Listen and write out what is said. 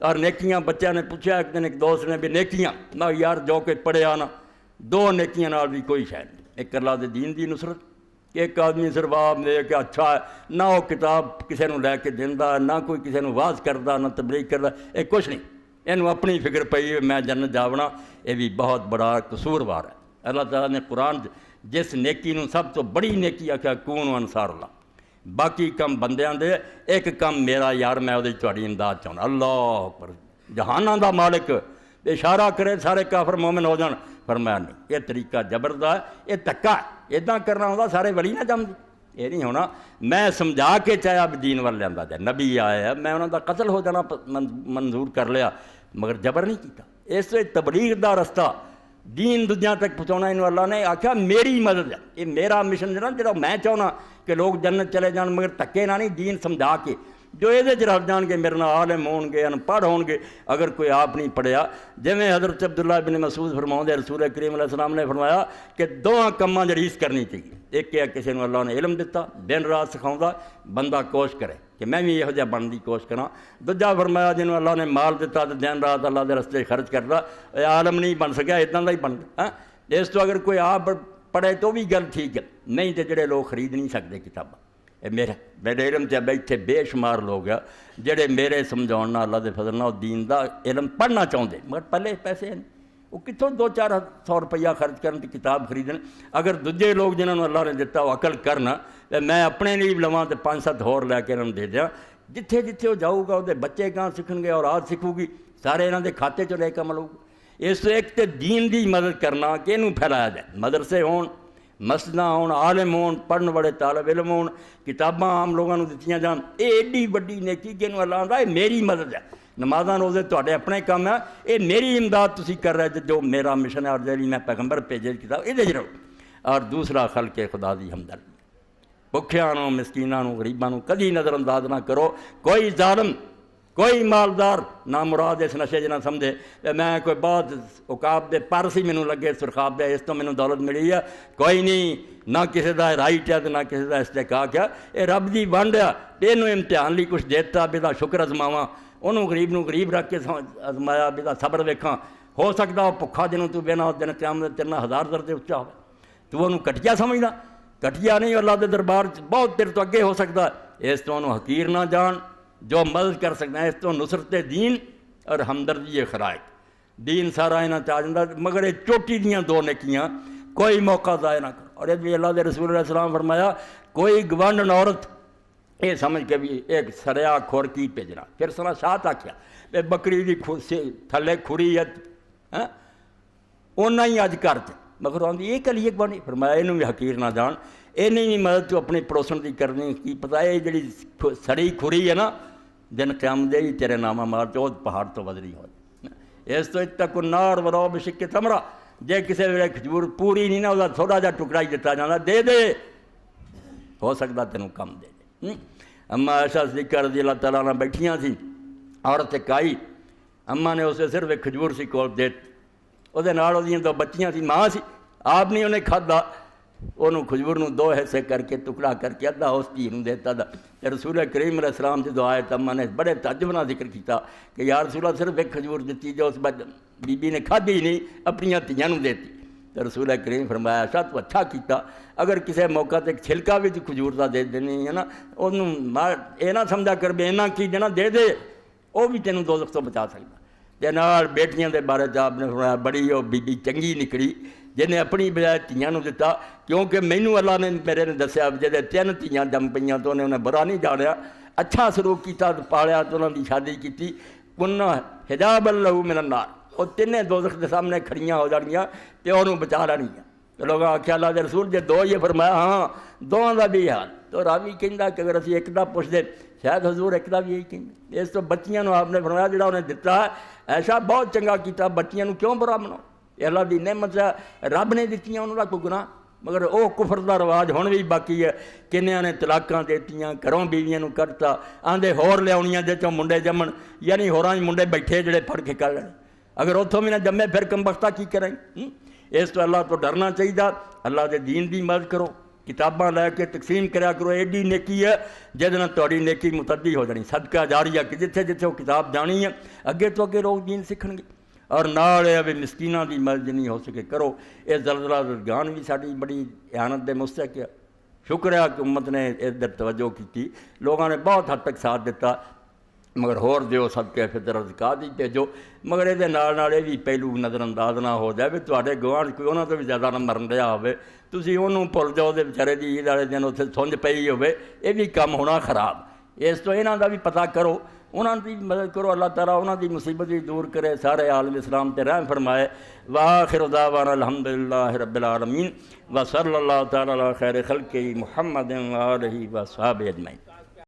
اور نیکیاں بچے نے پوچھا ایک دن ایک دوست نے بھی نیکیاں، میں یار جو کہ پڑھیا نا دو نیکیاں نال بھی کوئی شاید نہیں، ایک اللہ دے دین دی نصرت، ایک آدمی صرف آپ نے کہ اچھا ہے نہ وہ کتاب کسی نو لے کے دیندا، نہ کوئی کسی نو واز کردا، نہ تبلیغ کردا، یہ کچھ نہیں، اینو اپنی فکر پئی میں جنت جاونا، یہ بھی بہت بڑا قصوروار ہے۔ اللہ تعالیٰ نے قرآن جس نیکی نو سب تو بڑی نیکی آکھیا کونوا انصار اللہ، باقی کم بندیاں دے، ایک کم میرا یار میں وہ تہاڈی امداد چاہنا۔ اللہ اکبر، جہاناں دا مالک اشارہ کرے سارے کافر مومن ہو جان، فرمایا نہیں، یہ طریقہ جبر دا ہے، یہ دھکا ہے، ادا کرنا ہوتا سارے ولی نہ جمدے، یہ نہیں ہونا۔ میں سمجھا کے چاہیا بھی دین وال لیندا جائے، نبی آیا ہے میں انہاں دا قتل ہو جانا منظور کر لیا، مگر جبر نہیں کیتا۔ اس سے تبلیغ دا رستہ دین دنیا تک پہنچانا، انہوں اللہ نے آکھا میری مدد ہے، یہ میرا مشن ہے جڑا میں چاہنا کہ لوگ جنت چلے جان، مگر تکے نہ نہیں، دین سمجھا کے جو یہ رل جان گے میرے نال عالم ہون گے، ان پڑھ ہون گے۔ اگر کوئی آپ نہیں پڑھیا، جویں حضرت عبداللہ بن مسعود فرماؤندے رسول کریم علیہ السلام نے فرمایا کہ دواں کماں جڑیس کرنی چاہیے، ایک ہے کسی نے اللہ نے علم دیتا دن رات سکھاؤں، بندہ کوشش کرے کہ میں بھی یہو جہا بننے کی کوشش کراں۔ دوجا فرمایا جنہوں اللہ نے مال دیتا تو دن رات اللہ دے رستے خرچ کرتا، عالم نہیں بن سکیا، اتنا دا ہی بنتا۔ اس تو اگر کوئی آپ پڑھے تو بھی گل ٹھیک ہے، نہیں تو جڑے لوگ خرید نہیں سکتے کتاباں، میرے علم سے بیٹھے بے شمار لوگ ہیں جڑے میرے سمجھاؤنا اللہ دے فضل نال دین دا علم پڑھنا چاہتے، مگر پہلے پیسے ہیں وہ کتوں 200-400 روپیہ خرچ کرن تے کتاب خریدن۔ اگر دوجے لوگ جنہوں اللہ نے دیتا وہ عقل کرنا، میں اپنے لیے لواں تے 5-7 ہور لے کے انہوں دے دیاں، جتھے جتھے وہ جاؤ گا وہ بچے کہاں سیکھن گے اور آج سیکھو گی، سارے انہوں دے کھاتے چ لے کے عمل ہوگا۔ اس سے ایک تے دین دی مدد کرنا کہ انہوں پھیلایا جائے، مدرسے ہون، مسجداں ہون، عالم ہون، پڑھن والے طالب علم ہون، کتاباں عام لوگوں کو دتیاں جان، یہ ایڈی وڈی نیکی کہ انہوں اللہ آندا ہے میری مدد ہے، نمازاں روزے تواڈے اپنے کام ہے، یہ میری امداد تسی کر رہے جو میرا مشن ہے اور جی میں پیغمبر بھیجے کتاب یہ رہو۔ اور دوسرا خلق خدا دی ہمدردی، بھکھیاں نوں، مسکیناں نوں، غریباں نوں کدی نظر انداز نہ کرو۔ کوئی ظالم، کوئی مالدار نہ مراد اس نشے نہ سمجھے میں کوئی بہت اوقاب دے پر سی مینوں لگے سرخاب دے اس تو مینوں دولت ملی ہے، کوئی نہیں، نہ کسی دا رائٹ ہے نہ کسی دا استحقاق ہے، یہ رب دی ونڈ ہے، تینوں امتحان لی کچھ دیتا بھی دا شکر ازماواں، انہوں غریب نوں غریب رکھ کے ازمایا بھی دا صبر ویکھاں، ہو سکتا وہ بھکھا جنوں تو بنا دن قیامت تیرے 1000 درجے اچا ہو، تو انہوں گھٹیا سمجھدا، گھٹیا نہیں، اللہ دے دربار بہت تیرے تو اگے ہو سکتا ہے۔ اس تو انہوں حقیر نہ جان، جو مدد کر سکتے ہیں اس تو نصرت دین اور ہمدردی خلائق، دین سارا انہاں چاہ جاندہ، مگر یہ چوٹی دیاں دو نیکیاں کوئی موقع ضائع نہ کرو۔ اور یہ بھی اللہ دے رسول علیہ السلام فرمایا کوئی گوانڈ عورت یہ سمجھ کے بھی ایک سریا کھور کی بھیجنا، پھر سنا شاہ آکھیا بکری دی تھلے کھری ہے اونا ہی اج کر مگر آدھی یہ کلیے گوانڈی، فرمایا یہ بھی حقیر نہ جان، یہ نہیں مدد تو اپنی پڑوسن کی کرنی، کی پتا یہ جڑی سڑی کھری ہے نا دن قیامت دے ہی تیرے نامہ مار تو پہاڑ تو بدری ہو جائے۔ اس تو اتقوا النار ولو بشق تمرہ، جے کسی ویلے کھجور پوری نہیں نہ وہ تھوڑا جا ٹکڑا ہی دیتا جانا، دے دے ہو سکتا تینوں کم دے دے۔ اما عائشہ صدیقہ رضی اللہ تعالیٰ عنہ بیٹھیاں تھیں، عورت ایک آئی، اماں نے اسے صرف ایک کھجور سی کول دے، وہ دو بچیاں تھیں، ماں سی، آپ نہیں انہیں کھادا، انہوں کھجور نو 2 حصے کر کے ٹکڑا کر کے ادھا اس دھی نو دیتا دا۔ رسول کریم علیہ السلام جدو آئے تو اماں نے بڑے تعجب نال ذکر کیتا کہ یا رسول اللہ صرف ایک کھجور دیتی جو اس بی بی نے کھادی نہیں اپنی دھیاں نو دیتی۔ تو رسول کریم فرمایا اچھا تو اچھا کیتا، اگر کسی موقع تے چھلکا بھی کھجور دا دے دینی ہے نا، انہوں یہ نہ سمجھا کر بھی اینا کی جنا دے دے، وہ بھی تینوں دوزخ تو بچا سکتا۔ تے نال بیٹیاں دے بارے آپ نے فرمایا بڑی وہ بی بی چنگی نکلی جنہیں اپنی بجائے دھیاں نو دیتا، کیونکہ مینوں اللہ نے میرے نے دسیا جدے 3 دھیاں جم پئیاں تو انہیں برا نہیں جاڑیا، اچھا سلوک کیتا پالیا تو انہوں دی شادی کیتی، کننا حجاب لہو من النار، وہ 3 دوزخ دے سامنے کھڑیاں ہو جانگیاں تے انہوں بچا لینیاں۔ لوگ آکھیا اللہ دے رسول جے 2 یہ فرمایا ہاں 2 دا بھی حال، تو راوی کہندا کہ اگر اسی ایک دا پوچھ دے شاید حضور ایک دا بھی یہی کہندا۔ اس تو بچیاں نو آپ نے فرمایا جڑا انہیں دتا ہے ایسا بہت چنگا کیتا، بچیاں نو کیوں برا مناؤ، یہ اللہ دی نعمت ہے، رب نے دتیاں انہوں دا کوئی گناہ، مگر وہ کفر دا رواج ہن بھی باقی ہے، کنیاں نے طلاقاں دیتیاں، گھروں بیویاں نو کڈتا، آندے ہور لیاونیاں جے چوں منڈے جمن، یعنی ہوراں منڈے بیٹھے جڑے پھڑ کے کر لین، اگر اتوں بھی نہ جمے پھر کم بختہ کی کریں۔ اس تو اللہ تو ڈرنا چاہیے، اللہ دے دین دی مدد کرو، کتاباں لے کے تقسیم کریا کرو، ایڈی نیکی ہے جہدے نال تہاڈی نیکی متعدی ہو جانی، صدقہ جاریہ کہ جتھے جتھے وہ کتاب جانی ہے اگے تو اگے لوگ دین سیکھن گے۔ اور نال یہ بھی مسکیناں دی مدد جنی ہو سکے کرو۔ یہ زلزلہ زلزگان بھی ساری بڑی احانت دے مستحق ہے، شکر ہے کہ امت نے ادھر توجہ کی، لوگوں نے بہت حد تک ساتھ دیتا، مگر ہور دیو صدقہ فطر زکات ہی بھیجو۔ مگر یہ بھی پہلو نظر انداز نہ ہو جائے، تواڈے گوانڈ کوئی انہوں تو بھی زیادہ نہ مرن رہا ہوئے، تسی انہوں بھول جاؤ دے بیچارے دی عید والے دن اتنے سنج پئی ہوئے، یہ بھی کم ہونا خراب۔ اس تو انہوں دا بھی پتہ کرو، انہوں دی مدد کرو، اللہ تعالیٰ انہوں دی مصیبت بھی دور کرے، سارے عالم اسلام تے رحم فرمائے۔ وآخر دعوانا الحمدللہ رب العالمین وصلی اللہ تعالیٰ علی خیر خلقہ محمد وآلہ وصحبہ اجمعین۔